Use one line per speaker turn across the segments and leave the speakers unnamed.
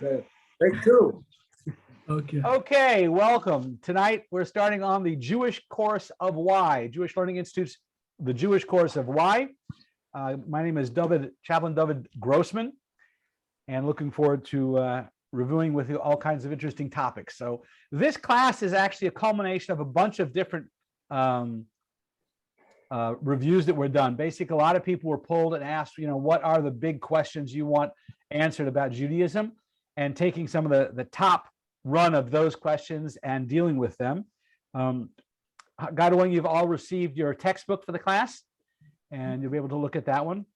Okay. Take two.
Okay, welcome. Tonight we're starting on the Jewish Course of Why, Jewish Learning Institute's The Jewish Course of Why. My name is Chaplain David Grossman, and looking forward to reviewing with you all kinds of interesting topics. So this class is actually a culmination of a bunch of different reviews that were done. Basically, a lot of people were pulled and asked, what are the big questions you want answered about Judaism, and taking some of the top run of those questions and dealing with them. God willing, you've all received your textbook for the class, and you'll be able to look at that one.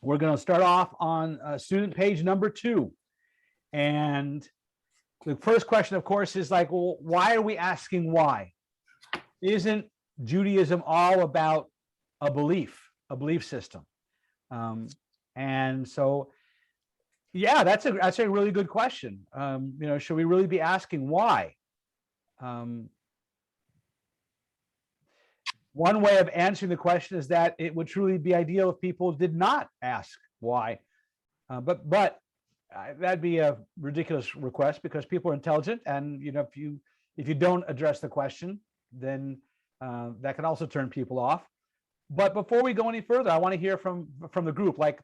We're going to start off on student page number 2. And the first question, of course, is like, well, why are we asking why? Isn't Judaism all about a belief system? And so, yeah, that's a really good question. Should we really be asking why? One way of answering the question is that it would truly be ideal if people did not ask why. But that'd be a ridiculous request, because people are intelligent, and if you don't address the question, then that can also turn people off. But before we go any further, I want to hear from the group. Like,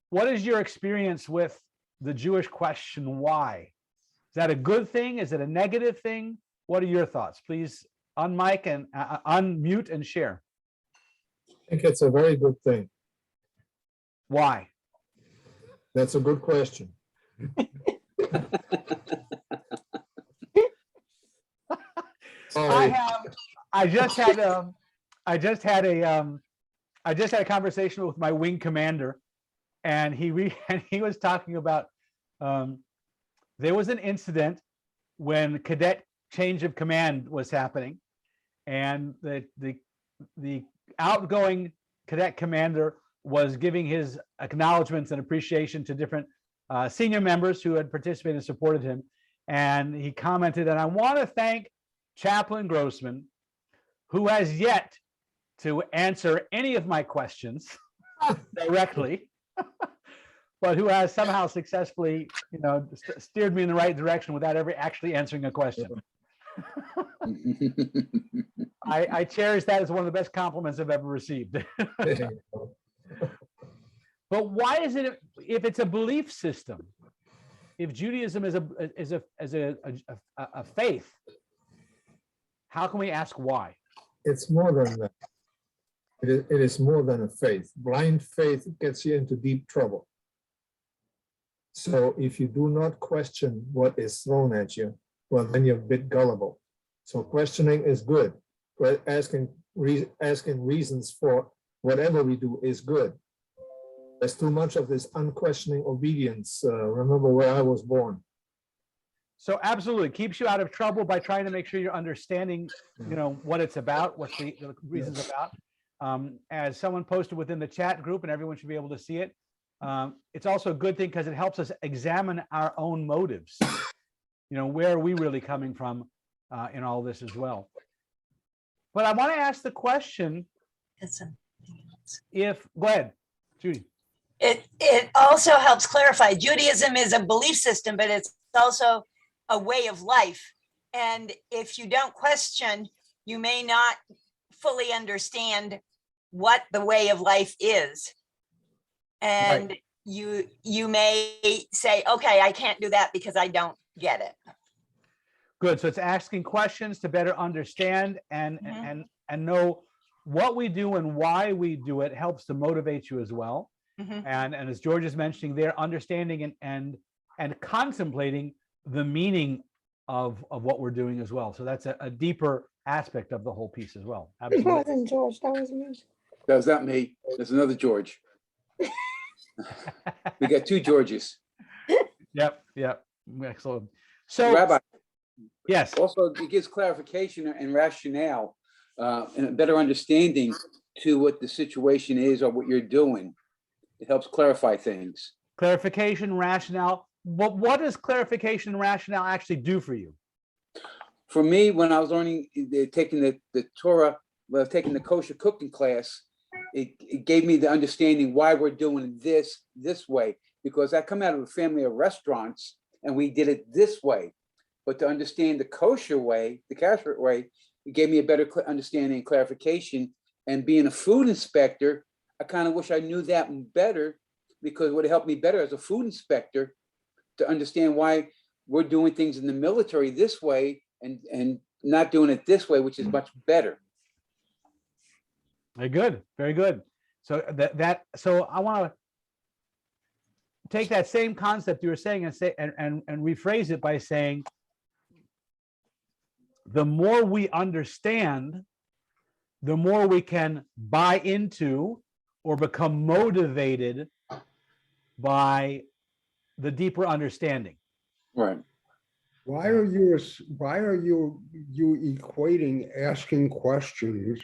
what is your experience with the Jewish question, why? Is that a good thing? Is it a negative thing? What are your thoughts? Please unmic and unmute and share.
I think it's a very good thing.
Why?
That's a good question.
I just had a conversation with my wing commander, and he was talking about there was an incident when cadet change of command was happening, and the outgoing cadet commander was giving his acknowledgments and appreciation to different senior members who had participated and supported him. And he commented, and I want to thank Chaplain Grossman, who has yet to answer any of my questions directly, but who has somehow successfully, steered me in the right direction without ever actually answering a question. I cherish that as one of the best compliments I've ever received. But why is it, if it's a belief system, if Judaism is a faith, how can we ask why?
It's more than that. It is more than a faith. Blind faith gets you into deep trouble. So if you do not question what is thrown at you, well, then you're a bit gullible. So questioning is good. Asking reasons for whatever we do is good. There's too much of this unquestioning obedience. Remember where I was born.
So absolutely keeps you out of trouble by trying to make sure you're understanding, what it's about, what the reason's about. As someone posted within the chat group, and everyone should be able to see it, it's also a good thing because it helps us examine our own motives. Where are we really coming from in all this as well? But I want to ask the question, go ahead, Judy.
It also helps clarify. Judaism is a belief system, but it's also a way of life. And if you don't question, you may not fully understand what the way of life is. And right. you may say, okay, I can't do that because I don't get it.
Good. So it's asking questions to better understand and know what we do and why we do it helps to motivate you as well. And as George is mentioning, they're understanding and contemplating the meaning of what we're doing as well. So that's a deeper aspect of the whole piece as well. Absolutely.
That wasn't George, that was me.
That was not me. There's another George. We got two Georges.
Yep. Excellent. So,
Rabbi,
yes.
Also, it gives clarification and rationale and a better understanding to what the situation is or what you're doing. It helps clarify things.
Clarification, rationale. What does clarification and rationale actually do for you?
For me, when I was learning, taking the Torah, taking the kosher cooking class, it gave me the understanding why we're doing this way. because I come out of a family of restaurants and we did it this way. But to understand the kosher way, the kashrut way, it gave me a better understanding and clarification. And being a food inspector, I kind of wish I knew that better, because it would have helped me better as a food inspector to understand why we're doing things in the military this way and not doing it this way, which is much better.
Very good. Very good. So so I want to take that same concept you were saying and rephrase it by saying, the more we understand, the more we can buy into or become motivated by the deeper understanding.
Right.
Why are you equating asking questions,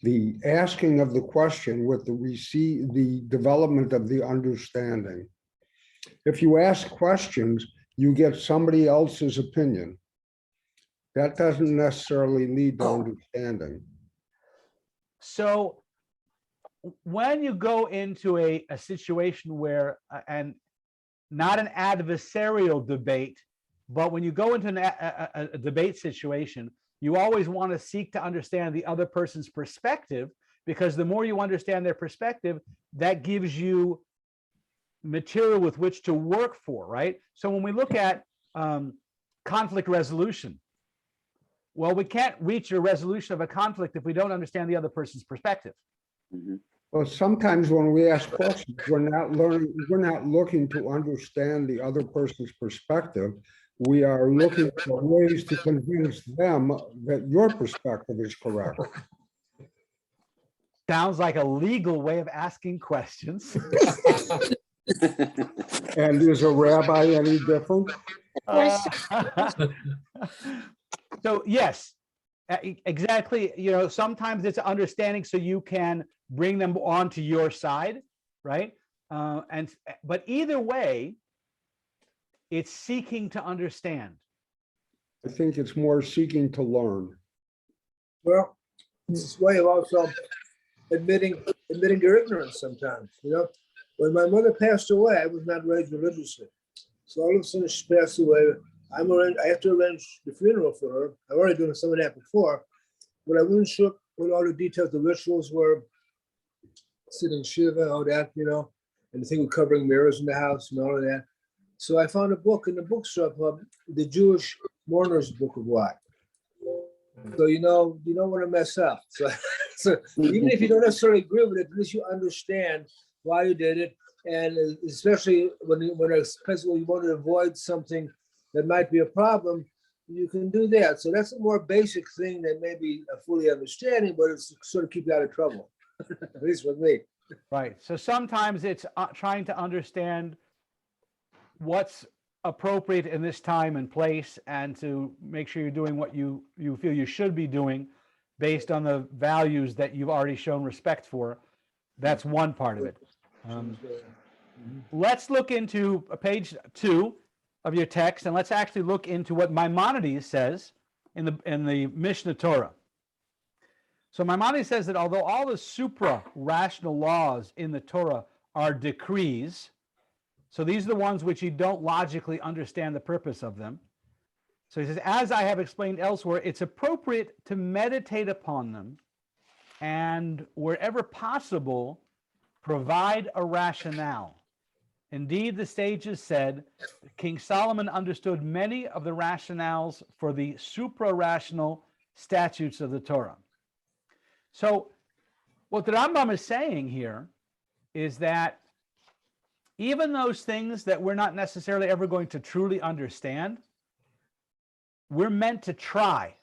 the asking of the question, with the development of the understanding? If you ask questions, you get somebody else's opinion. That doesn't necessarily lead to understanding.
So when you go into a situation where, and not an adversarial debate, but when you go into a debate situation, you always want to seek to understand the other person's perspective, because the more you understand their perspective, that gives you material with which to work for, right? So when we look at conflict resolution, well, we can't reach a resolution of a conflict if we don't understand the other person's perspective.
Mhm.
Well, sometimes when we ask questions, we're not looking to understand the other person's perspective. We are looking for ways to convince them that your perspective is correct.
Sounds like a legal way of asking questions.
And is a rabbi any different?
So yes, exactly. You know, sometimes it's understanding so you can bring them onto your side, right? But either way, it's seeking to understand.
I think it's more seeking to learn.
Well, it's a way of also admitting your ignorance sometimes. You know, when my mother passed away, I was not raised religiously. So all of a sudden she passed away. I have to arrange the funeral for her. I've already done some of that before, but I wasn't sure what all the details, the rituals were, sitting Shiva, all that, you know, and the thing with covering mirrors in the house and all of that. So I found a book in the bookshop, The Jewish Mourner's Book of Why. So you don't want to mess up. So even if you don't necessarily agree with it, at least you understand why you did it, and especially when you want to avoid something that might be a problem, you can do that. So that's a more basic thing than maybe a fully understanding, but it's sort of keep you out of trouble, at least with me.
Right. So sometimes it's trying to understand what's appropriate in this time and place, and to make sure you're doing what you feel you should be doing based on the values that you've already shown respect for. That's one part of it. Let's look into page 2 of your text, and let's actually look into what Maimonides says in the Mishnah Torah. So Maimonides says that although all the supra-rational laws in the Torah are decrees, so these are the ones which you don't logically understand the purpose of them. So he says, as I have explained elsewhere, it's appropriate to meditate upon them and, wherever possible, provide a rationale. Indeed, the sages said King Solomon understood many of the rationales for the supra-rational statutes of the Torah. So what the Rambam is saying here is that even those things that we're not necessarily ever going to truly understand, we're meant to try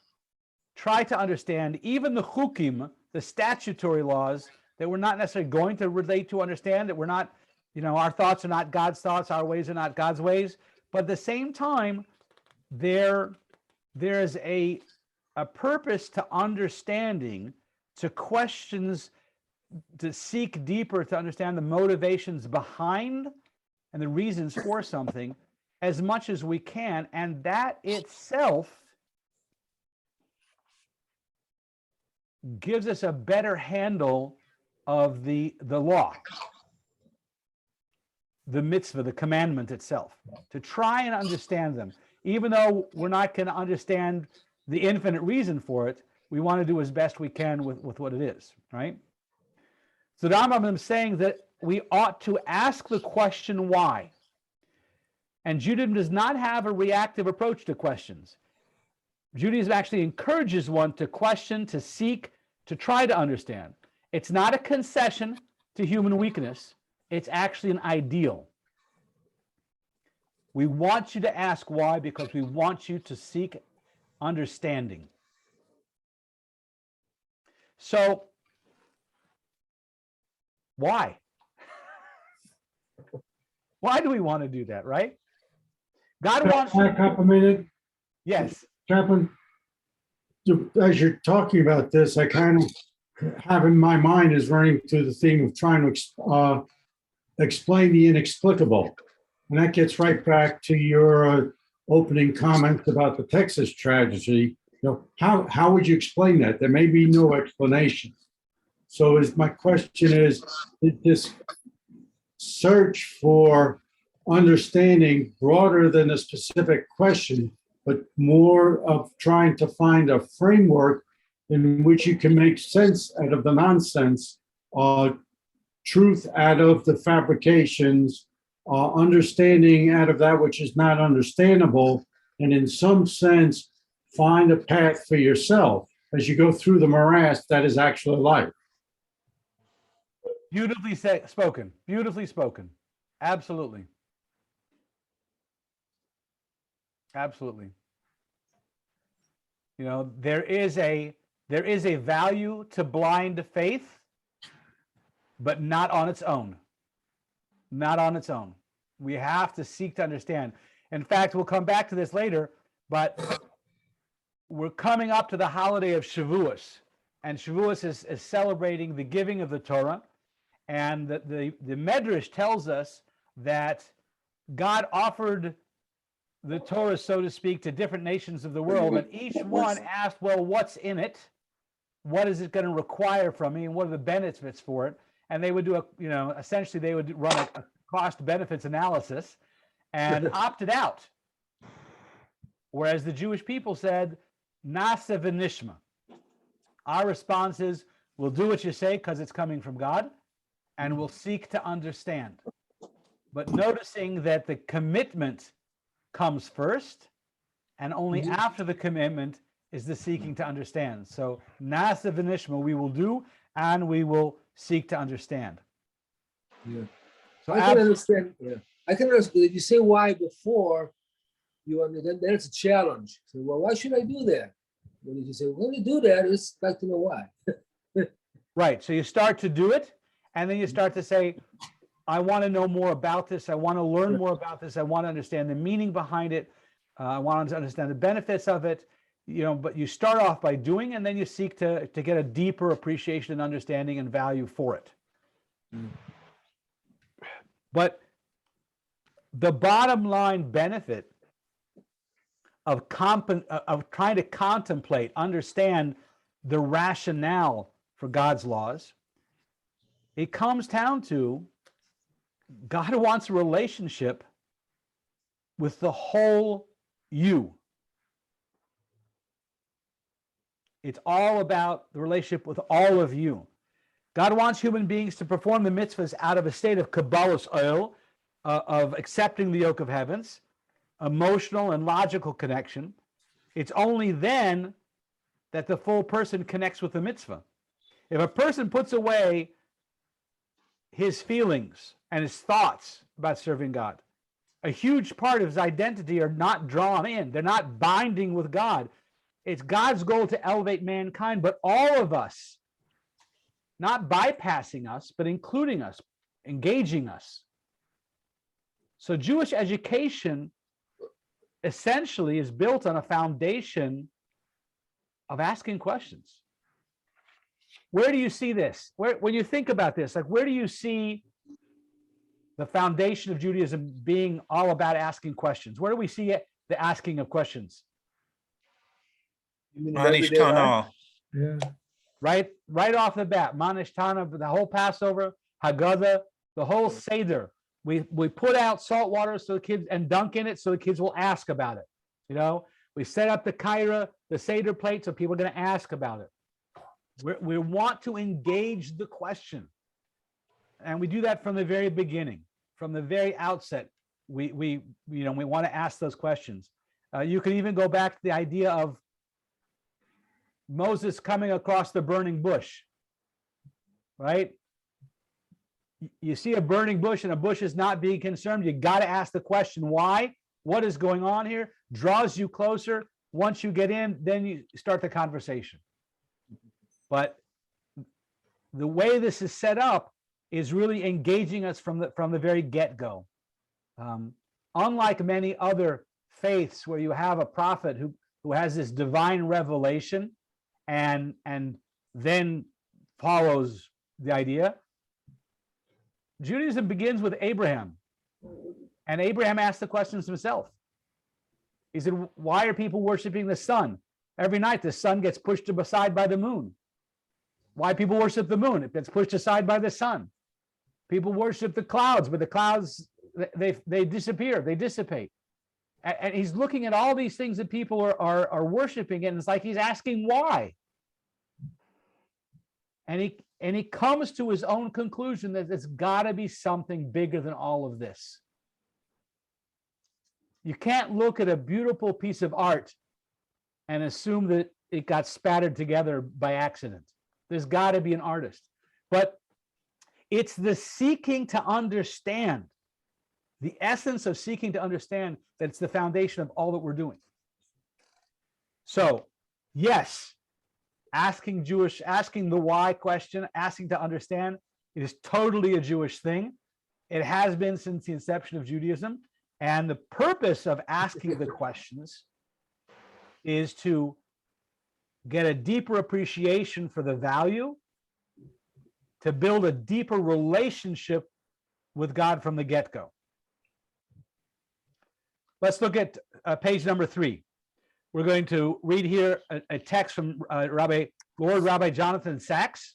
to understand even the chukim, the statutory laws that we're not necessarily going to relate to, understand, that we're not, our thoughts are not God's thoughts, our ways are not God's ways. But at the same time, there's a purpose to understanding, to questions, to seek deeper, to understand the motivations behind and the reasons for something as much as we can. And that itself gives us a better handle of the law. the mitzvah, the commandment itself, to try and understand them. Even though we're not going to understand the infinite reason for it, we want to do as best we can with what it is, right? So the Rambam is saying that we ought to ask the question why. And Judaism does not have a reactive approach to questions. Judaism actually encourages one to question, to seek, to try to understand. It's not a concession to human weakness. It's actually an ideal. We want you to ask why because we want you to seek understanding. So, why? Why do we want to do that, right? God wants.
Back up a minute,
Yes.
Chaplain. As you're talking about this, I kind of have in my mind is running to the theme of trying to explain the inexplicable. And that gets right back to your opening comments about the Texas tragedy. You know, how would you explain that? There may be no explanation. So my question is this search for understanding broader than a specific question, but more of trying to find a framework in which you can make sense out of the nonsense, truth out of the fabrications, understanding out of that which is not understandable, and in some sense, find a path for yourself as you go through the morass that is actually life.
Beautifully spoken. Beautifully spoken. Absolutely. Absolutely. You know, there is a value to blind faith, but not on its own. Not on its own. We have to seek to understand. In fact, we'll come back to this later, but we're coming up to the holiday of Shavuos, and Shavuos is celebrating the giving of the Torah. And the Medrash tells us that God offered the Torah, so to speak, to different nations of the world, and each one asked, well, what's in it? What is it going to require from me? And what are the benefits for it? And they would do essentially they would run a cost benefits analysis and opted out. Whereas the Jewish people said, Nasa v'nishma. Our response is, we'll do what you say because it's coming from God, and we'll seek to understand. But noticing that the commitment comes first, and only after the commitment is the seeking to understand. So, Nasa v'nishma, we will do, and we will seek to understand.
Yeah.
So
I can understand. Yeah, I can understand. If you say why before, then it's a challenge. So, well, why should I do that? When you say, when you do that, it's like to know why.
Right. So you start to do it, and then you start to say, I want to know more about this. I want to learn more about this. I want to understand the meaning behind it. I want to understand the benefits of it. But you start off by doing, and then you seek to get a deeper appreciation and understanding and value for it. But the bottom line benefit of trying to contemplate, understand the rationale for God's laws, it comes down to God wants a relationship with the whole you. It's all about the relationship with all of you. God wants human beings to perform the mitzvahs out of a state of kabbalas oil, of accepting the yoke of heavens, emotional and logical connection. It's only then that the full person connects with the mitzvah. If a person puts away his feelings and his thoughts about serving God, a huge part of his identity are not drawn in. They're not binding with God. It's God's goal to elevate mankind, but all of us, not bypassing us, but including us, engaging us. So Jewish education essentially is built on a foundation of asking questions. Where do you see this? When you think about this, like where do you see the foundation of Judaism being all about asking questions? Where do we see it, the asking of questions?
Yeah.
Right off the bat, Manishtana, the whole Passover, Haggadah, the whole Seder We put out salt water so the kids and dunk in it so the kids will ask about it. You know, we set up the kaira, the Seder plate, so people are going to ask about it. We want to engage the question. And we do that from the very beginning, from the very outset. We want to ask those questions. You can even go back to the idea of Moses coming across the burning bush, right? You see a burning bush and a bush is not being concerned. You got to ask the question, why? What is going on here? Draws you closer. Once you get in, then you start the conversation. But the way this is set up is really engaging us from the very get-go. Unlike many other faiths where you have a prophet who has this divine revelation and then follows the idea, Judaism begins with Abraham, and Abraham asked the questions himself. He said, why are people worshiping the sun? Every night the sun gets pushed aside by the moon. Why people worship the moon? It gets pushed aside by the sun. People worship the clouds, but the clouds, they disappear, they dissipate. And he's looking at all these things that people are worshiping, and it's like he's asking why. And he comes to his own conclusion that there's got to be something bigger than all of this. You can't look at a beautiful piece of art and assume that it got spattered together by accident. There's got to be an artist. But it's the seeking to understand, the essence of seeking to understand, that's the foundation of all that we're doing. So, yes, asking the why question, asking to understand, it is totally a Jewish thing. It has been since the inception of Judaism. And the purpose of asking the questions is to get a deeper appreciation for the value, to build a deeper relationship with God from the get-go. Let's look at page number 3. We're going to read here a text from Lord Rabbi Jonathan Sachs,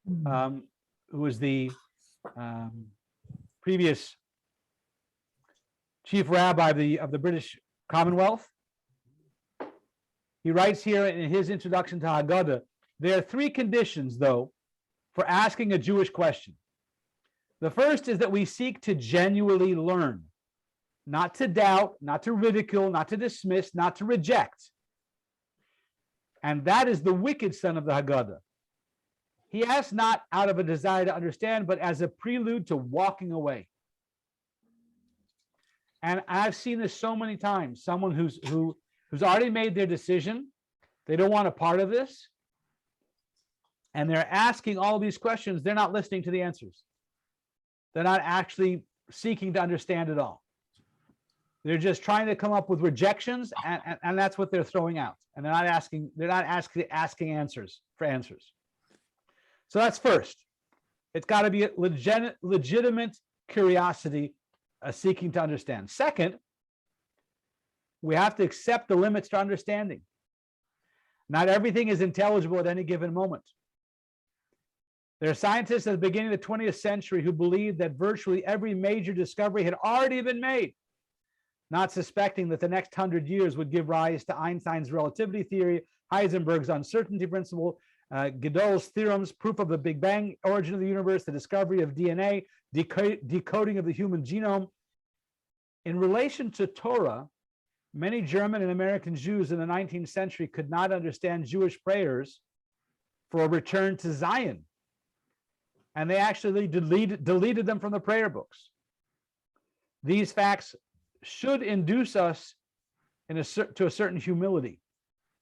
who was the previous chief rabbi of the British Commonwealth. He writes here in his introduction to Haggadah, there are 3 conditions, though, for asking a Jewish question. The first is that we seek to genuinely learn, not to doubt, not to ridicule, not to dismiss, not to reject. And that is the wicked son of the Haggadah. He asks not out of a desire to understand, but as a prelude to walking away. And I've seen this so many times. Someone who's already made their decision, they don't want a part of this, and they're asking all these questions. They're not listening to the answers. They're not actually seeking to understand it all. They're just trying to come up with rejections, and that's what they're throwing out. And they're not asking answers for answers. So that's first. It's got to be a legitimate curiosity, seeking to understand. Second, we have to accept the limits to understanding. Not everything is intelligible at any given moment. There are scientists at the beginning of the 20th century who believed that virtually every major discovery had already been made, not suspecting that the next 100 years would give rise to Einstein's relativity theory, Heisenberg's uncertainty principle, Gödel's theorems, proof of the Big Bang, origin of the universe, the discovery of DNA, decoding of the human genome. In relation to Torah, many German and American Jews in the 19th century could not understand Jewish prayers for a return to Zion. And they actually deleted them from the prayer books. These facts should induce us to a certain humility.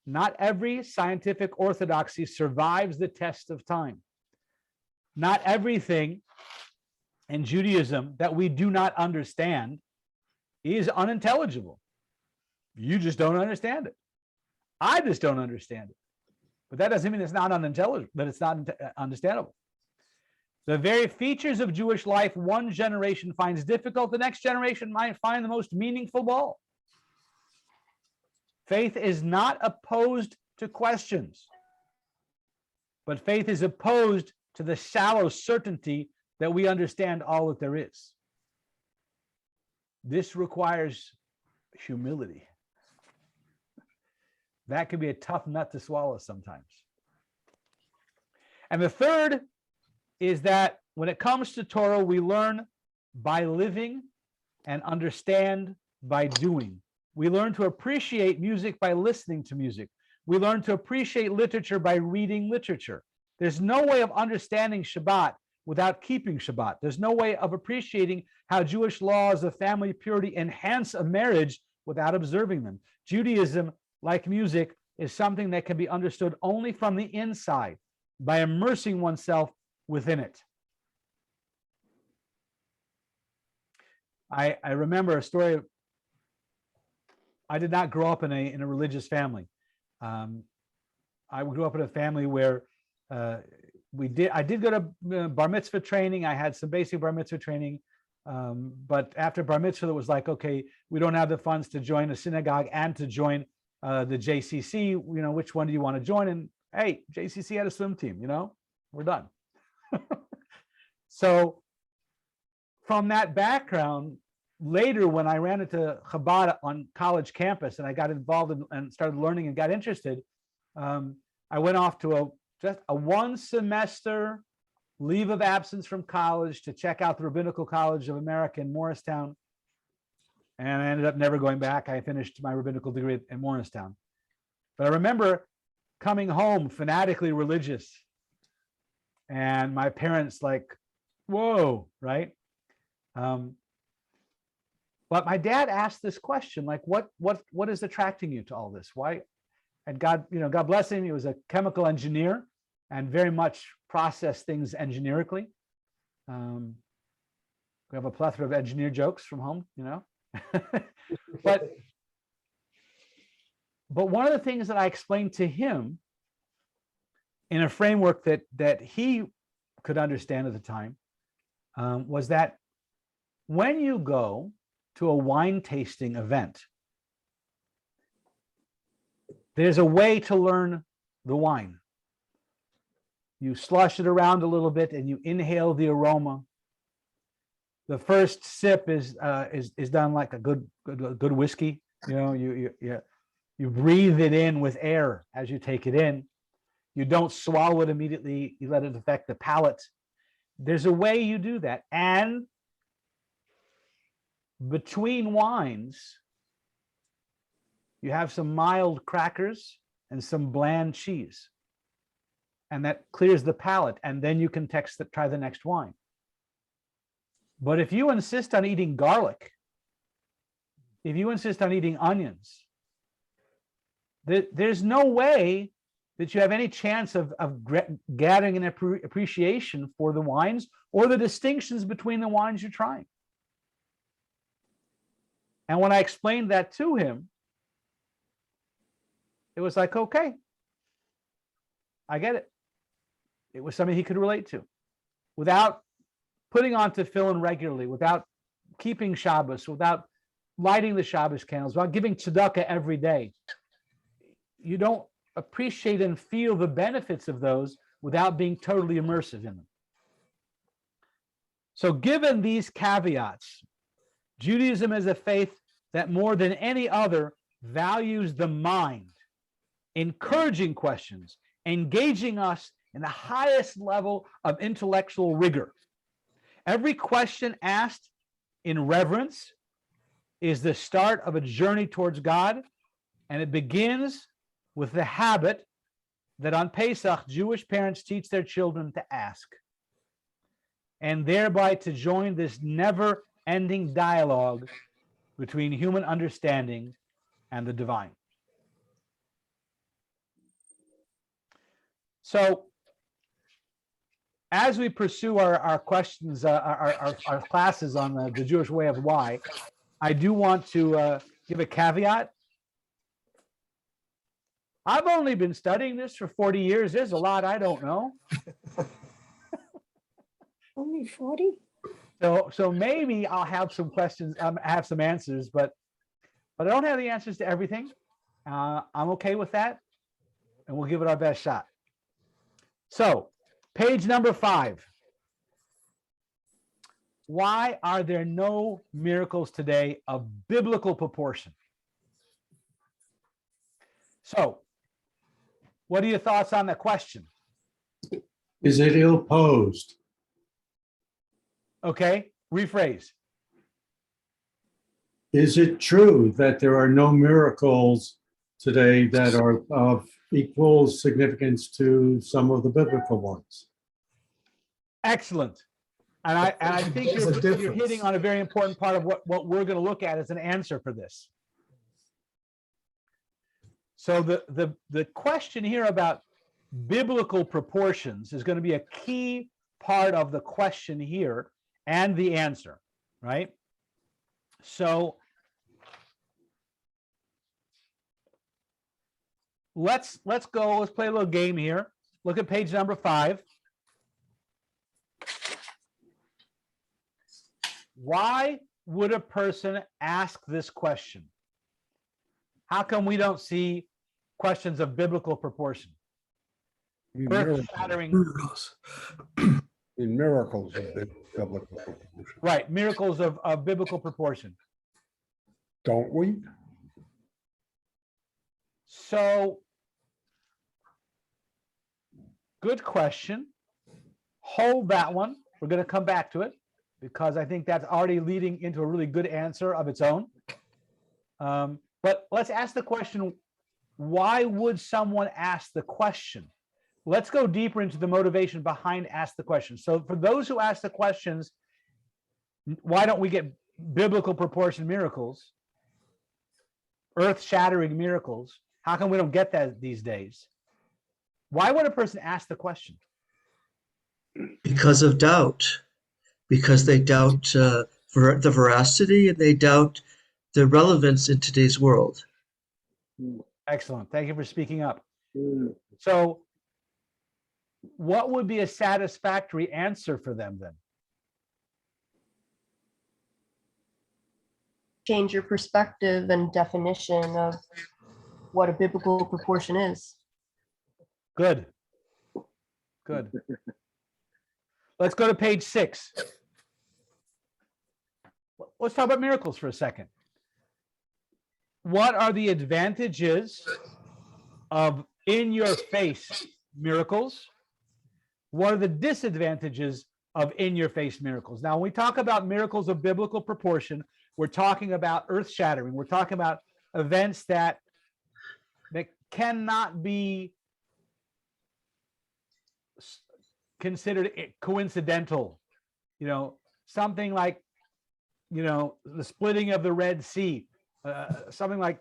Not every scientific orthodoxy survives the test of time. Not everything in Judaism that we do not understand is unintelligible. You just don't understand it. I just don't understand it. But that doesn't mean it's not unintelligible, that it's not understandable. The very features of Jewish life one generation finds difficult, the next generation might find the most meaningful of all. Faith is not opposed to questions, but faith is opposed to the shallow certainty that we understand all that there is. This requires humility. That can be a tough nut to swallow sometimes. And the third is that when it comes to Torah, we learn by living and understand by doing. We learn to appreciate music by listening to music. We learn to appreciate literature by reading literature. There's no way of understanding Shabbat without keeping Shabbat. There's no way of appreciating how Jewish laws of family purity enhance a marriage without observing them. Judaism, like music, is something that can be understood only from the inside, by immersing oneself within it. I remember a story. I did not grow up in a religious family. I grew up in a family where I did go to bar mitzvah training. I had some basic bar mitzvah training. But after bar mitzvah, it was like, okay, we don't have the funds to join a synagogue and to join the JCC. Which one do you want to join? And hey, JCC had a swim team, we're done. So from that background, later when I ran into Chabad on college campus and I got involved and started learning and got interested, I went off to just a 1 semester leave of absence from college to check out the Rabbinical College of America in Morristown. And I ended up never going back. I finished my rabbinical degree in Morristown. But I remember coming home fanatically religious, and my parents like, whoa, right? But my dad asked this question, like, what is attracting you to all this? Why? And God, God bless him, he was a chemical engineer and very much processed things engineerically. We have a plethora of engineer jokes from home, but one of the things that I explained to him in a framework that he could understand at the time was that when you go to a wine tasting event, there's a way to learn the wine. You slush it around a little bit and you inhale the aroma. The first sip is done like a good whiskey. You breathe it in with air as you take it in. You don't swallow it immediately. You let it affect the palate. There's a way you do that. And between wines, you have some mild crackers and some bland cheese. And that clears the palate. And then you can try the next wine. But if you insist on eating garlic, if you insist on eating onions, there's no way that you have any chance of gathering an appreciation for the wines or the distinctions between the wines you're trying. And when I explained that to him, it was like, okay, I get it. It was something he could relate to without putting on tefillin regularly, without keeping Shabbos, without lighting the Shabbos candles, without giving tzedakah every day. You don't appreciate and feel the benefits of those without being totally immersive in them. So given these caveats, Judaism is a faith that more than any other values the mind, encouraging questions, engaging us in the highest level of intellectual rigor. Every question asked in reverence is the start of a journey towards God, and it begins with the habit that on Pesach, Jewish parents teach their children to ask, and thereby to join this never-ending dialogue between human understanding and the divine. So, as we pursue our questions, our classes on the Jewish way of why, I do want to give a caveat. I've only been studying this for 40 years. There's a lot I don't know.
Only 40?
So maybe I'll have some questions, have some answers, but I don't have the answers to everything. I'm okay with that, and we'll give it our best shot. So, page number 5. why are there no miracles today of biblical proportion? So, what are your thoughts on that question?
Is it ill posed?
Okay, rephrase.
Is it true that there are no miracles today that are of equal significance to some of the biblical ones?
Excellent. And I think
There's a
you're
difference.
hitting on a very important part of what we're going to look at as an answer for this. So the question here about biblical proportions is going to be a key part of the question here and the answer, right? So let's play a little game here. Look at page number 5. Why would a person ask this question? How come we don't see questions of biblical proportion? Earth-shattering,
In miracles of biblical proportion.
right, miracles of biblical proportion.
Don't we?
So, good question. Hold that one. We're going to come back to it because I think that's already leading into a really good answer of its own. But let's ask the question, why would someone ask the question? Let's go deeper into the motivation behind ask the question. So for those who ask the questions, why don't we get biblical proportion miracles, earth-shattering miracles? How come we don't get that these days? Why would a person ask the question?
Because of doubt, because they doubt the veracity and they doubt the relevance in today's world.
Excellent. Thank you for speaking up. So what would be a satisfactory answer for them then?
Change your perspective and definition of what a biblical proportion is.
Good. Good. Let's go to page 6. Let's talk about miracles for a second. What are the advantages of in-your-face miracles? What are the disadvantages of in-your-face miracles? Now, when we talk about miracles of biblical proportion, we're talking about earth-shattering. We're talking about events that cannot be considered coincidental. You know, something like, you know, the splitting of the Red Sea, something like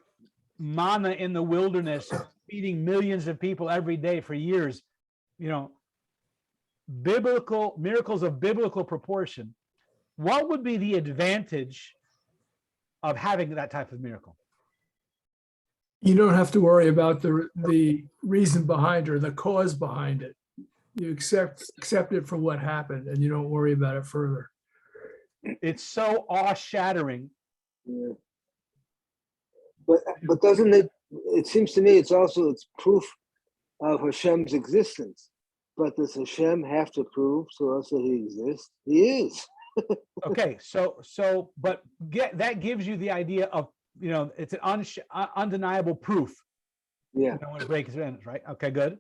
manna in the wilderness, feeding millions of people every day for years. You know, biblical miracles of biblical proportion. What would be the advantage of having that type of miracle?
You don't have to worry about the reason behind or the cause behind it. You accept it for what happened, and you don't worry about it further.
It's so awe-shattering.
Yeah. But doesn't it? It seems to me it's proof of Hashem's existence. But does Hashem have to prove to us that He exists? He is.
Okay, but that gives you the idea of, you know, it's an undeniable proof.
Yeah.
You know, when it breaks ends, right? Okay, good.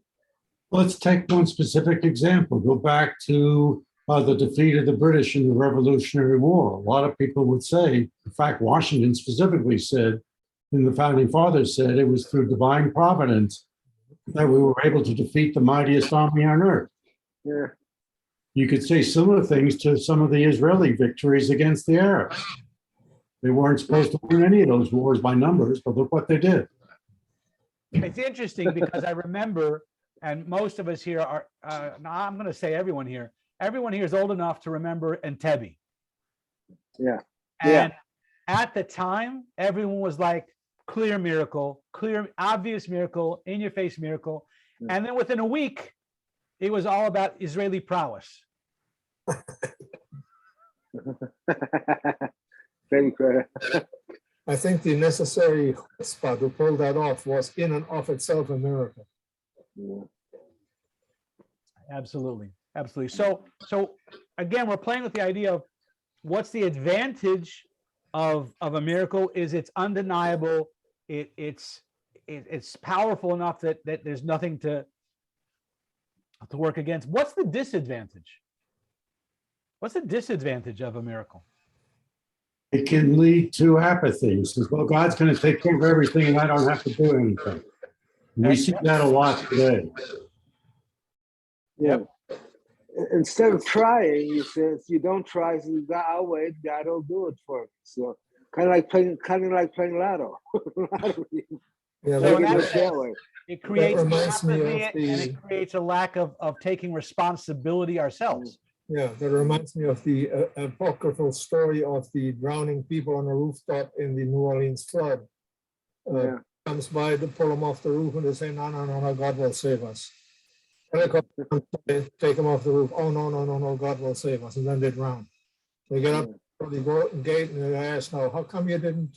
Let's take one specific example. Go back to the defeat of the British in the Revolutionary War. A lot of people would say, in fact, Washington specifically said, and the founding fathers said, it was through divine providence that we were able to defeat the mightiest army on earth.
Yeah.
You could say similar things to some of the Israeli victories against the Arabs. They weren't supposed to win any of those wars by numbers, but look what they did.
It's interesting because I remember, and most of us here are, I'm going to say everyone here is old enough to remember Entebbe.
Yeah.
And at the time, everyone was like, clear miracle, clear, obvious miracle, in-your-face miracle. And then within a week, it was all about Israeli prowess.
Thank you.
I think the necessary spot to pull that off was in and of itself a miracle.
Yeah.
Absolutely. Absolutely. So again, we're playing with the idea of what's the advantage of a miracle is it's undeniable. It's powerful enough that there's nothing to work against. What's the disadvantage? What's the disadvantage of a miracle?
It can lead to apathy. It says, well, God's going to take care of everything and I don't have to do anything. We see that a lot today.
Yeah. Instead of trying, you say, if you don't try, so I'll wait, God will do it for me. So kind of like playing lotto.
Yeah,
So
that,
it creates
reminds me
apathy
of
and it creates a lack of taking responsibility ourselves.
yeah, that reminds me of the apocryphal story of the drowning people on a rooftop in the New Orleans flood. Comes by to pull them off the roof and they say, no, God will save us. Helicopter comes by, take them off the roof. Oh, no, God will save us. And then they drown. They get up to the gate and they ask, now, how come you didn't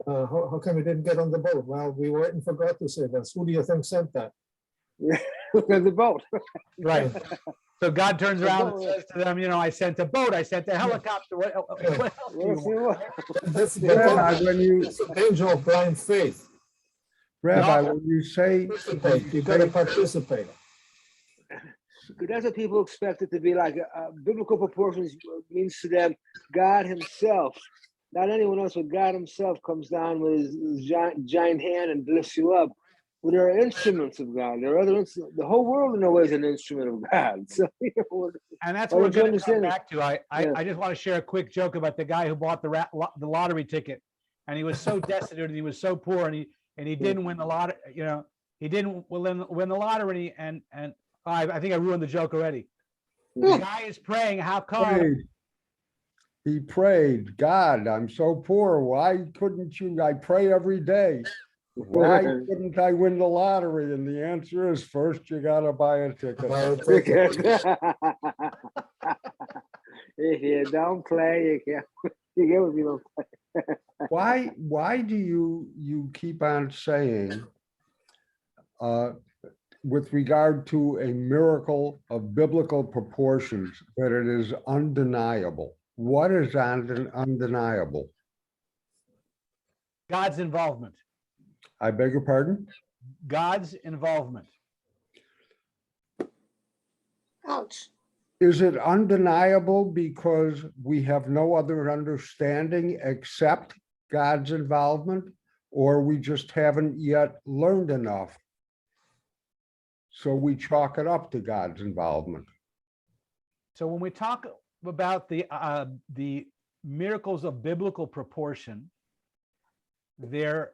how come you didn't get on the boat? Well, we were waiting for God to save us. Who do you think sent that?
The boat.
Right. So God turns around and says to them, I sent a boat, I sent a helicopter. What else do you want?
That's
Rabbi, when you,
the danger of blind faith.
Rabbi, when you say,
You got to participate.
Because that's what people expect it to be like. Biblical proportions means to them God himself, not anyone else, but God himself comes down with his giant hand and lifts you up. Well, there are instruments of God. There are other instruments. The whole world in a way is an instrument of God. So,
and that's what we're going to come back to. I just want to share a quick joke about the guy who bought the lottery ticket, and he was so destitute and he was so poor and he didn't win the lottery. He didn't win the lottery, and I think I ruined the joke already. The guy is praying. How come?
He prayed, God, I'm so poor. Why couldn't you? I pray every day. Why couldn't I win the lottery? And the answer is, first you gotta buy a ticket.
If you don't play, you get what you don't play.
Why do you keep on saying, with regard to a miracle of biblical proportions, that it is undeniable? What is undeniable?
God's involvement.
I beg your pardon?
God's involvement.
Ouch.
Is it undeniable because we have no other understanding except God's involvement, or we just haven't yet learned enough? So we chalk it up to God's involvement.
So when we talk about the miracles of biblical proportion, they're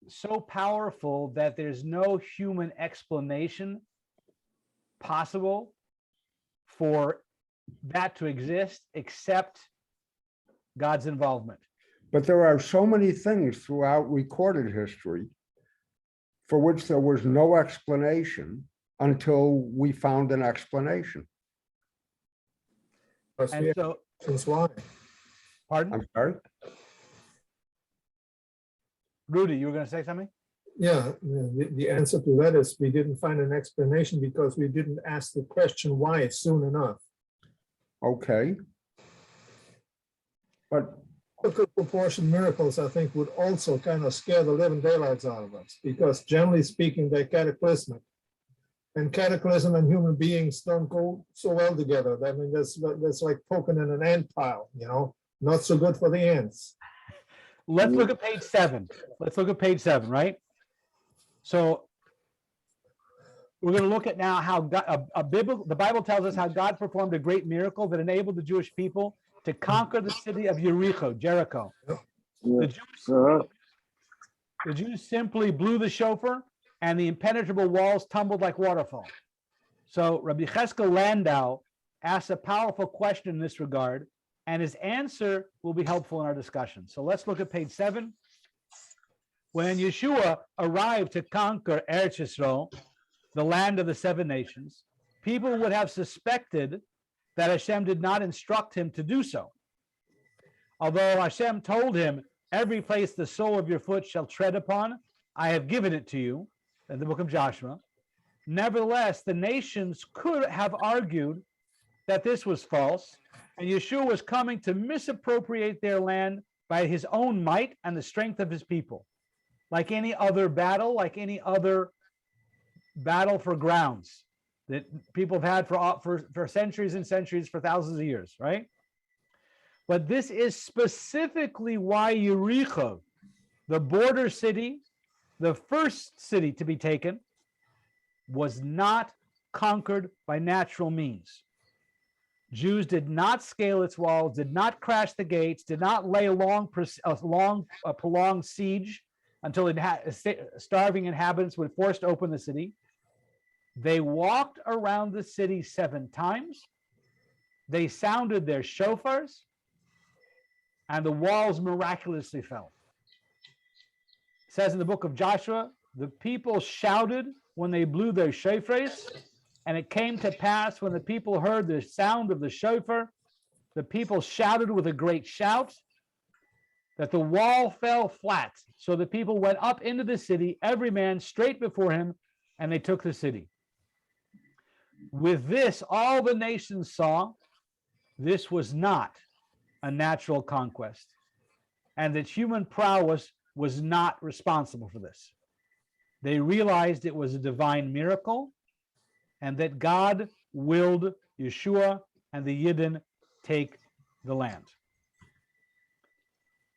so powerful that there's no human explanation possible for that to exist except God's involvement.
But there are so many things throughout recorded history for which there was no explanation until we found an explanation.
And so, pardon?
I'm sorry?
Rudy, you were going to say something?
Yeah, the answer to that is we didn't find an explanation because we didn't ask the question why soon enough.
Okay. But
proportion miracles, I think, would also kind of scare the living daylights out of us because generally speaking, they're cataclysmic. And cataclysm and human beings don't go so well together. I mean, that's like poking in an ant pile, not so good for the ants.
Let's look at page 7. Let's look at page 7, right? So we're going to look at now how God, the Bible tells us how God performed a great miracle that enabled the Jewish people to conquer the city of Jericho. The Jews simply blew the shofar and the impenetrable walls tumbled like waterfall. So Rabbi Cheskel Landau asks a powerful question in this regard, and his answer will be helpful in our discussion. So let's look at page 7. When Yeshua arrived to conquer Eretz Yisrael, the land of the 7 nations, people would have suspected that Hashem did not instruct him to do so. Although Hashem told him, every place the sole of your foot shall tread upon, I have given it to you, in the book of Joshua. Nevertheless, the nations could have argued that this was false, and Yeshua was coming to misappropriate their land by his own might and the strength of his people. Like any other battle, for grounds that people have had for centuries and centuries, for thousands of years, right? But this is specifically why Yericho, the border city, the first city to be taken, was not conquered by natural means. Jews did not scale its walls, did not crash the gates, did not lay a prolonged siege until starving inhabitants would force to open the city. They walked around the city 7 times. They sounded their shofars, and the walls miraculously fell. It says in the book of Joshua, the people shouted when they blew their shofars, and it came to pass when the people heard the sound of the shofar, the people shouted with a great shout, that the wall fell flat. So the people went up into the city, every man straight before him, and they took the city. With this, all the nations saw this was not a natural conquest, and that human prowess was not responsible for this. They realized it was a divine miracle, and that God willed Yeshua and the Yidden take the land.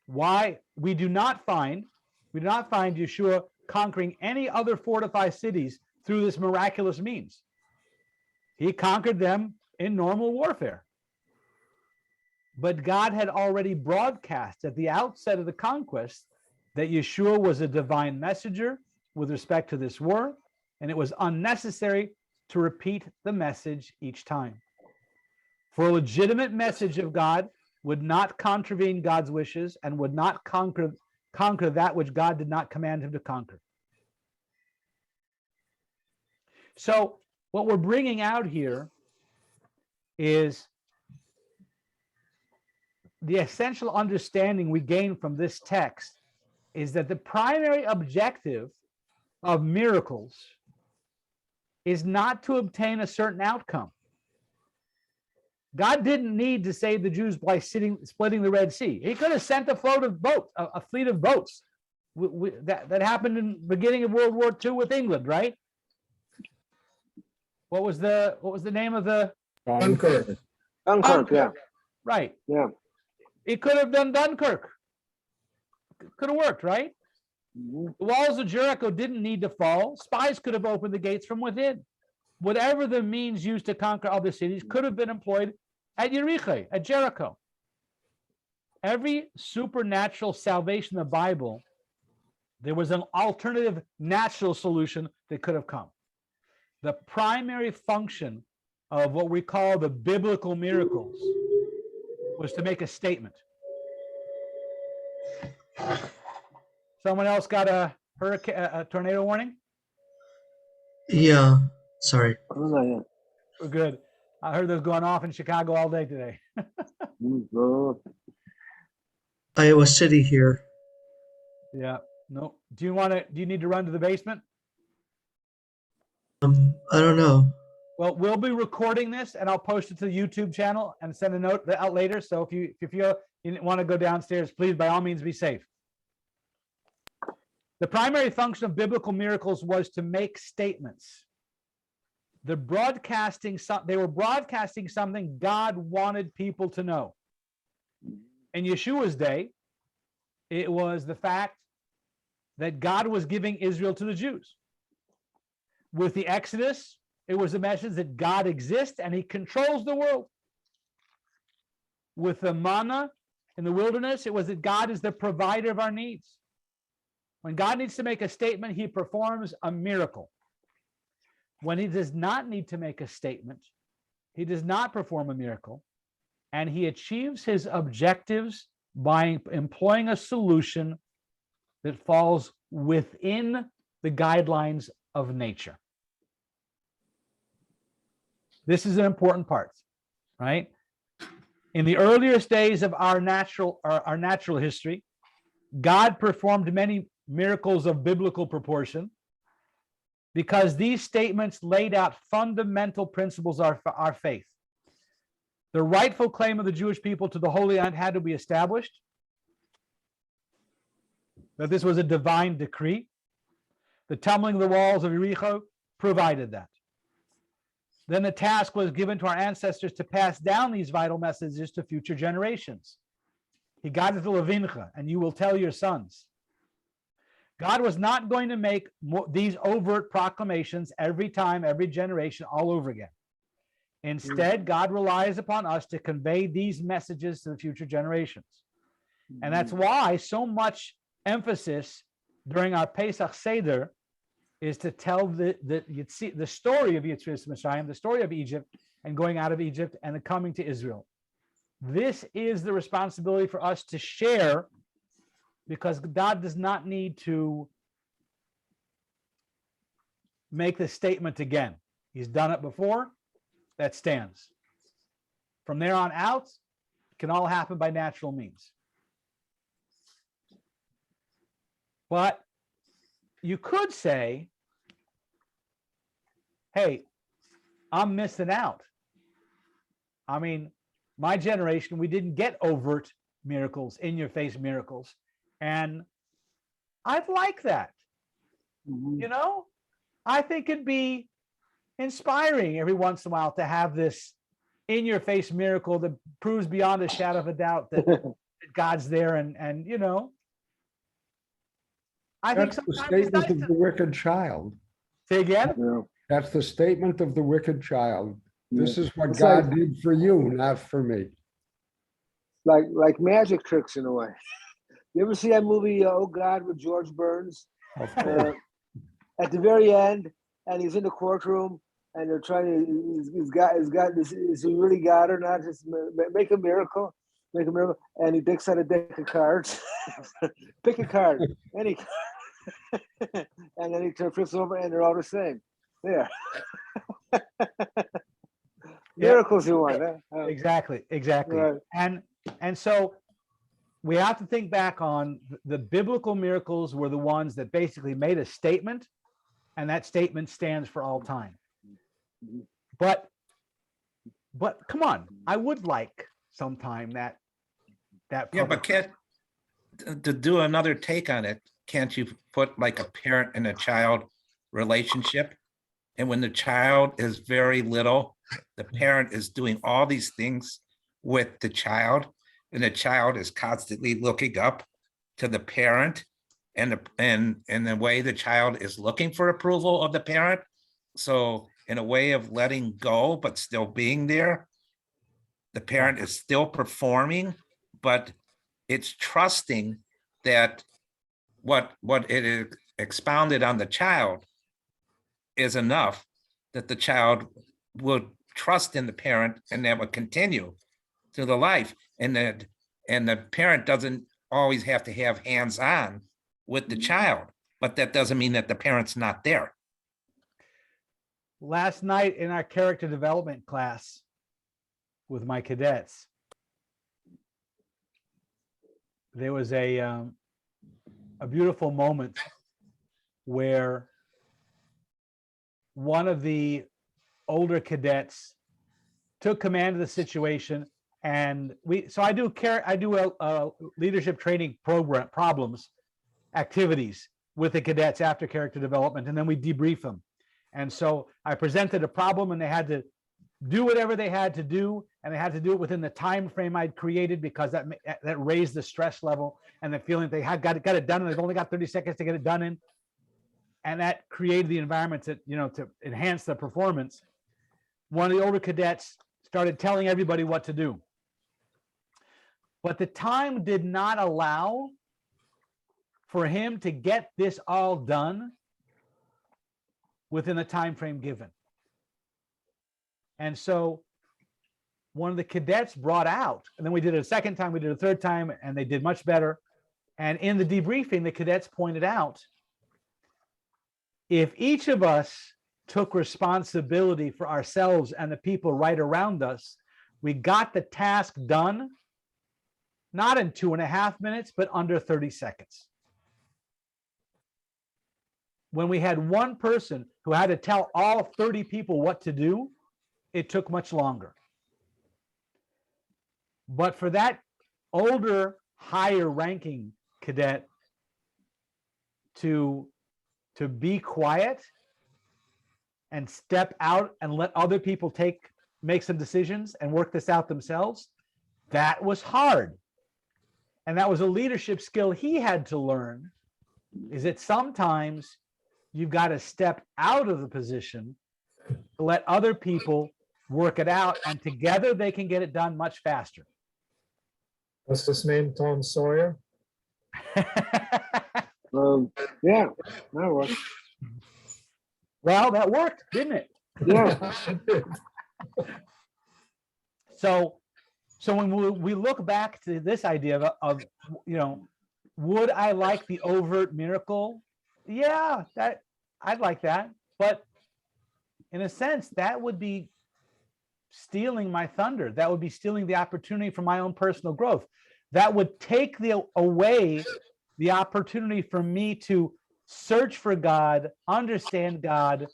Why we do not find Yeshua conquering any other fortified cities through this miraculous means. He conquered them in normal warfare. But God had already broadcast at the outset of the conquest that Yeshua was a divine messenger with respect to this war, and it was unnecessary to repeat the message each time. For a legitimate message of God would not contravene God's wishes and would not conquer that which God did not command him to conquer. So what we're bringing out here is the essential understanding we gain from this text is that the primary objective of miracles is not to obtain a certain outcome. God didn't need to save the Jews by splitting the Red Sea. He could have sent a fleet of boats. That happened in the beginning of World War II with England, right? What was the name of the
Dunkirk.
Dunkirk, yeah.
Right.
Yeah.
It could have done Dunkirk. Could have worked, right?
Mhm.
The walls of Jericho didn't need to fall. Spies could have opened the gates from within. Whatever the means used to conquer other cities could have been employed at Jericho. Every supernatural salvation in the Bible, there was an alternative natural solution that could have come. The primary function of what we call the biblical miracles was to make a statement. Someone else got a tornado warning?
Yeah, sorry.
Oh, no, yeah.
We're good. I heard those going off in Chicago all day today.
Mhm.
Iowa City here.
Yeah. No. Do you need to run to the basement?
I don't know.
Well, we'll be recording this and I'll post it to the YouTube channel and send a note out later. So if you want to go downstairs, please, by all means, be safe. The primary function of biblical miracles was to make statements. They were broadcasting something God wanted people to know. In Yeshua's day, it was the fact that God was giving Israel to the Jews. With the Exodus, it was a message that God exists and he controls the world. With the manna in the wilderness, it was that God is the provider of our needs. When God needs to make a statement, he performs a miracle. When he does not need to make a statement, he does not perform a miracle, and he achieves his objectives by employing a solution that falls within the guidelines of nature. This is an important part, right? In the earliest days of our natural history, God performed many miracles of biblical proportion because these statements laid out fundamental principles of our faith. The rightful claim of the Jewish people to the Holy Land had to be established. That this was a divine decree. The tumbling of the walls of Jericho provided that. Then the task was given to our ancestors to pass down these vital messages to future generations. He got it to Levincha, and you will tell your sons. God was not going to make these overt proclamations every time, every generation, all over again. Instead, God relies upon us to convey these messages to the future generations. And that's why so much emphasis during our Pesach Seder is to tell the story of Yitzhak Mitzrayim, the story of Egypt and going out of Egypt and the coming to Israel. This is the responsibility for us to share, because God does not need to make the statement again. He's done it before. That stands. From there on out, it can all happen by natural means. But you could say, hey, I'm missing out. I mean, my generation, we didn't get overt miracles, in-your-face miracles. And I'd like that. You know, I think it'd be inspiring every once in a while to have this in-your-face miracle that proves beyond a shadow of a doubt that God's there. And you know, I think
That's the
sometimes it's
statement
nice
of the wicked child.
say again.
Yeah.
That's the statement of the wicked child. This is what
It's
God
like-
did for you, not for me.
Like magic tricks in a way. You ever see that movie, Oh God, with George Burns?
Of course.
At the very end, and he's in the courtroom, and they're trying to, he's got this, is he really God or not? Just make a miracle, and he picks out a deck of cards. Pick a card, any card. And then he flips over, and they're all the same. There. Miracles you want, huh?
Exactly.
Right.
And so we have to think back on the biblical miracles were the ones that basically made a statement, and that statement stands for all time. But come on, I would like sometime that
Yeah, but
public-
to do another take on it, can't you put like a parent and a child relationship? And when the child is very little, the parent is doing all these things with the child, and the child is constantly looking up to the parent, and the way the child is looking for approval of the parent. So in a way of letting go, but still being there, the parent is still performing, but it's trusting that what it is expounded on the child is enough, that the child would trust in the parent, and that would continue through the life. And the parent doesn't always have to have hands-on with the child, but that doesn't mean that the parent's not there.
Last night in our character development class with my cadets, there was a beautiful moment where one of the older cadets took command of the situation, and I do a leadership training program activities with the cadets after character development, and then we debrief them. And so I presented a problem, and they had to do whatever they had to do, and they had to do it within the time frame I'd created, because that raised the stress level and the feeling they had got it done, and they've only got 30 seconds to get it done in. And that created the environment to enhance the performance. One of the older cadets started telling everybody what to do, but the time did not allow for him to get this all done within the time frame given. And so one of the cadets brought out, and then we did it a second time, we did it a third time, and they did much better. And in the debriefing, the cadets pointed out, if each of us took responsibility for ourselves and the people right around us, we got the task done, not in 2.5 minutes, but under 30 seconds. When we had one person who had to tell all 30 people what to do, it took much longer. But for that older, higher ranking cadet to be quiet and step out and let other people make some decisions and work this out themselves, that was hard. And that was a leadership skill he had to learn, is that sometimes you've got to step out of the position to let other people work it out, and together they can get it done much faster.
What's his name? Tom Sawyer?
Yeah, that was.
Well, that worked, didn't it?
Yeah.
So when we look back to this idea of would I like the overt miracle? Yeah, that I'd like that. But in a sense, that would be stealing my thunder. That would be stealing the opportunity for my own personal growth. That would take away the opportunity for me to search for God, understand God,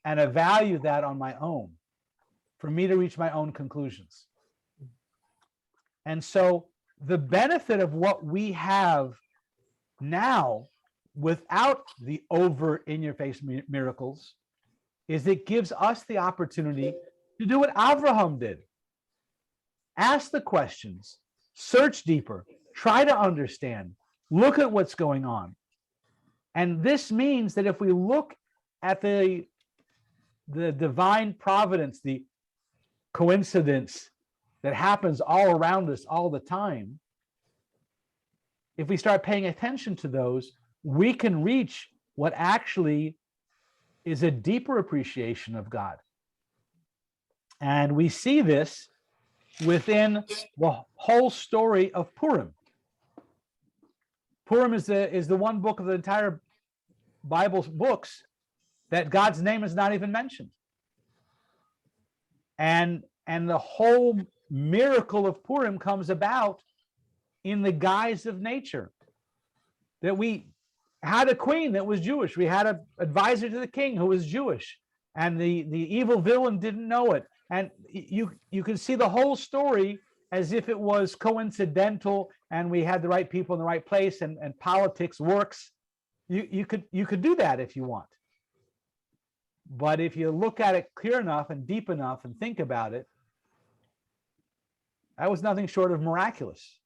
and evaluate that on my own, for me to reach my own conclusions. And so the benefit of what we have now without the overt in-your-face miracles is it gives us the opportunity to do what Avraham did. Ask the questions, search deeper, try to understand, look at what's going on. And this means that if we look at the divine providence, the coincidence that happens all around us all the time, if we start paying attention to those, we can reach what actually is a deeper appreciation of God. And we see this within the whole story of Purim. Purim is the one book of the entire Bible's books that God's name is not even mentioned. And the whole miracle of Purim comes about in the guise of nature. That we had a queen that was Jewish. We had an advisor to the king who was Jewish. And the evil villain didn't know it. And you can see the whole story as if it was coincidental and we had the right people in the right place and politics works. You could do that if you want. But if you look at it clear enough and deep enough and think about it, that was nothing short of miraculous.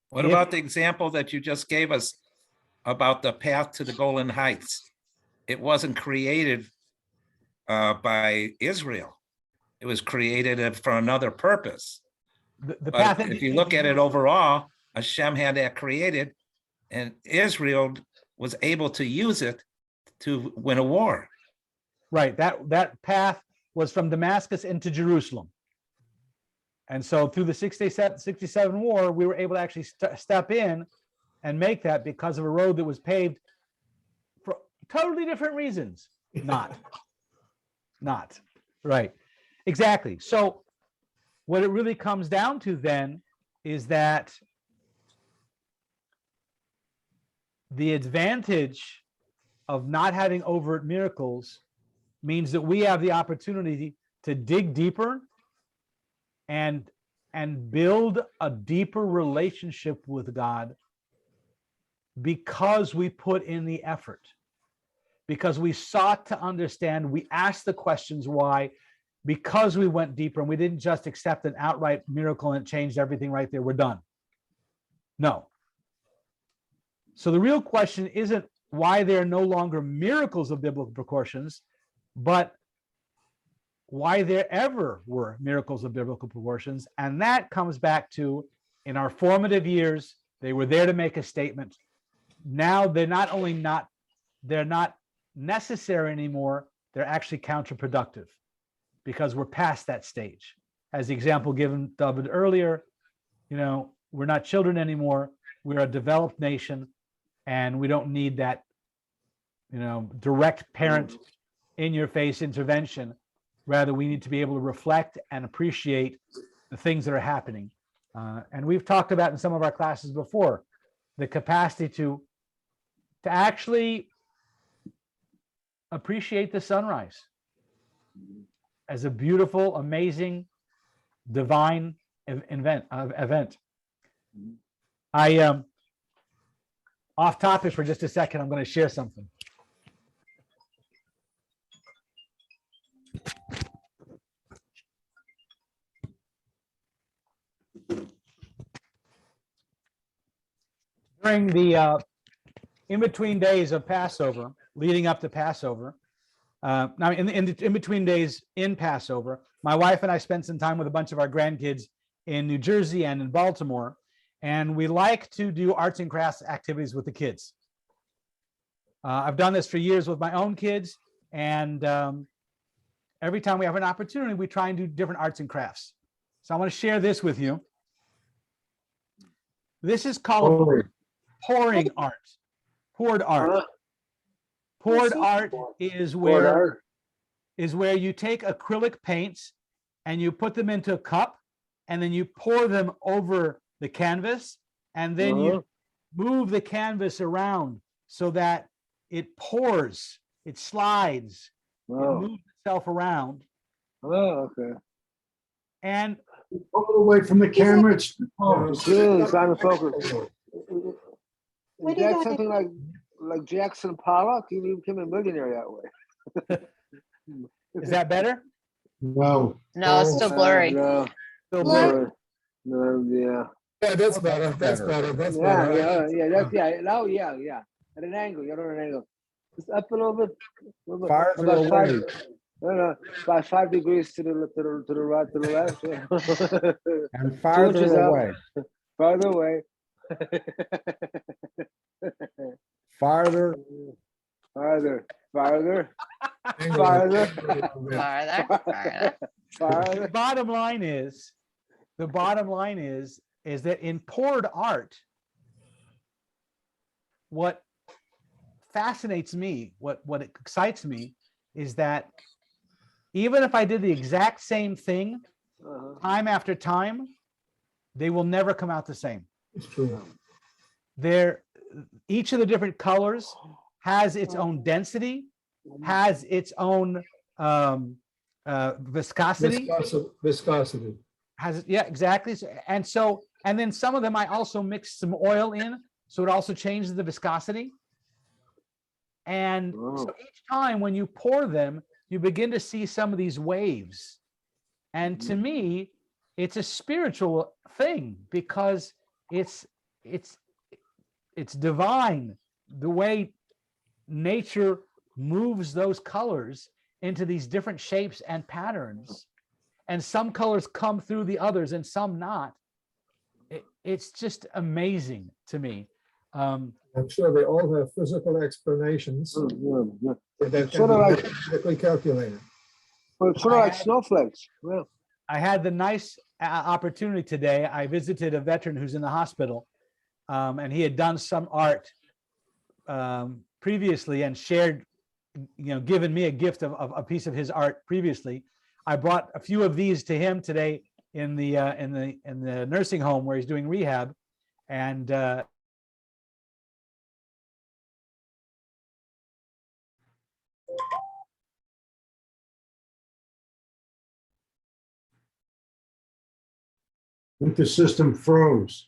What about the example that you just gave us about the path to the Golan Heights? It wasn't created by Israel. It was created for another purpose.
The
But
path,
if you look at it overall, Hashem had that created, and Israel was able to use it to win a war.
right, that path was from Damascus into Jerusalem. And so through the 67 war, we were able to actually step in and make that because of a road that was paved for totally different reasons. Not. Right. Exactly. So what it really comes down to then is that the advantage of not having overt miracles means that we have the opportunity to dig deeper and build a deeper relationship with God because we put in the effort, because we sought to understand, we asked the questions why, because we went deeper and we didn't just accept an outright miracle and it changed everything right there, we're done. No. So the real question isn't why there are no longer miracles of biblical proportions, but why there ever were miracles of biblical proportions. And that comes back to, in our formative years, they were there to make a statement. Now they're not only they're not necessary anymore, they're actually counterproductive because we're past that stage. As the example given David earlier, we're not children anymore. We're a developed nation and we don't need that, direct parent in your face intervention. Rather, we need to be able to reflect and appreciate the things that are happening. And we've talked about in some of our classes before, the capacity to actually appreciate the sunrise as a beautiful, amazing divine event. Off topic for just a second, I'm going to share something. During the in-between days of Passover, leading up to Passover, now in between days in Passover, my wife and I spent some time with a bunch of our grandkids in New Jersey and in Baltimore, and we like to do arts and crafts activities with the kids. I've done this for years with my own kids, and every time we have an opportunity, we try and do different arts and crafts. So I want to share this with you. This is called pouring art. Poured art. Poured art is where you take acrylic paints and you put them into a cup, and then you pour them over the canvas, and then you move the canvas around so that it pours, it slides, it moves itself around.
Oh, okay.
A
And
little away from the camera. It's
It's on the focus. Is that something like Jackson Pollock? He became a millionaire that way.
is that better?
no.
No, it's still blurry.
No,
Still
Blurry.
blurry.
no, yeah.
Yeah, that's better. That's better. That's
Yeah,
better.
that's now, yeah. At an angle, you're at an angle. Just up a little bit.
Farther
About
away.
about 5 degrees to the right, to the left. Yeah.
And
2
farther
inches up.
away.
Farther away.
Farther.
Farther.
Farther.
The bottom line is that in poured art, what fascinates me, what excites me, is that even if I did the exact same thing time after time, they will never come out the same.
It's true.
Each of the different colors has its own density, has its own viscosity.
Viscosity.
Yeah, exactly. And then some of them I also mix some oil in, so it also changes the viscosity. And so each time when you pour them, you begin to see some of these waves. And to me, it's a spiritual thing, because it's divine, the way nature moves those colors into these different shapes and patterns. And some colors come through the others and some not. It's just amazing to me.
I'm sure they all have physical explanations that
Sort
can
of
be
like-
mathematically calculated.
Well, it's sort of like snowflakes. Well,
I had the nice opportunity today. I visited a veteran who's in the hospital, and he had done some art previously and shared, given me a gift of a piece of his art previously. I brought a few of these to him today in the nursing home where he's doing rehab, and
I think the system froze.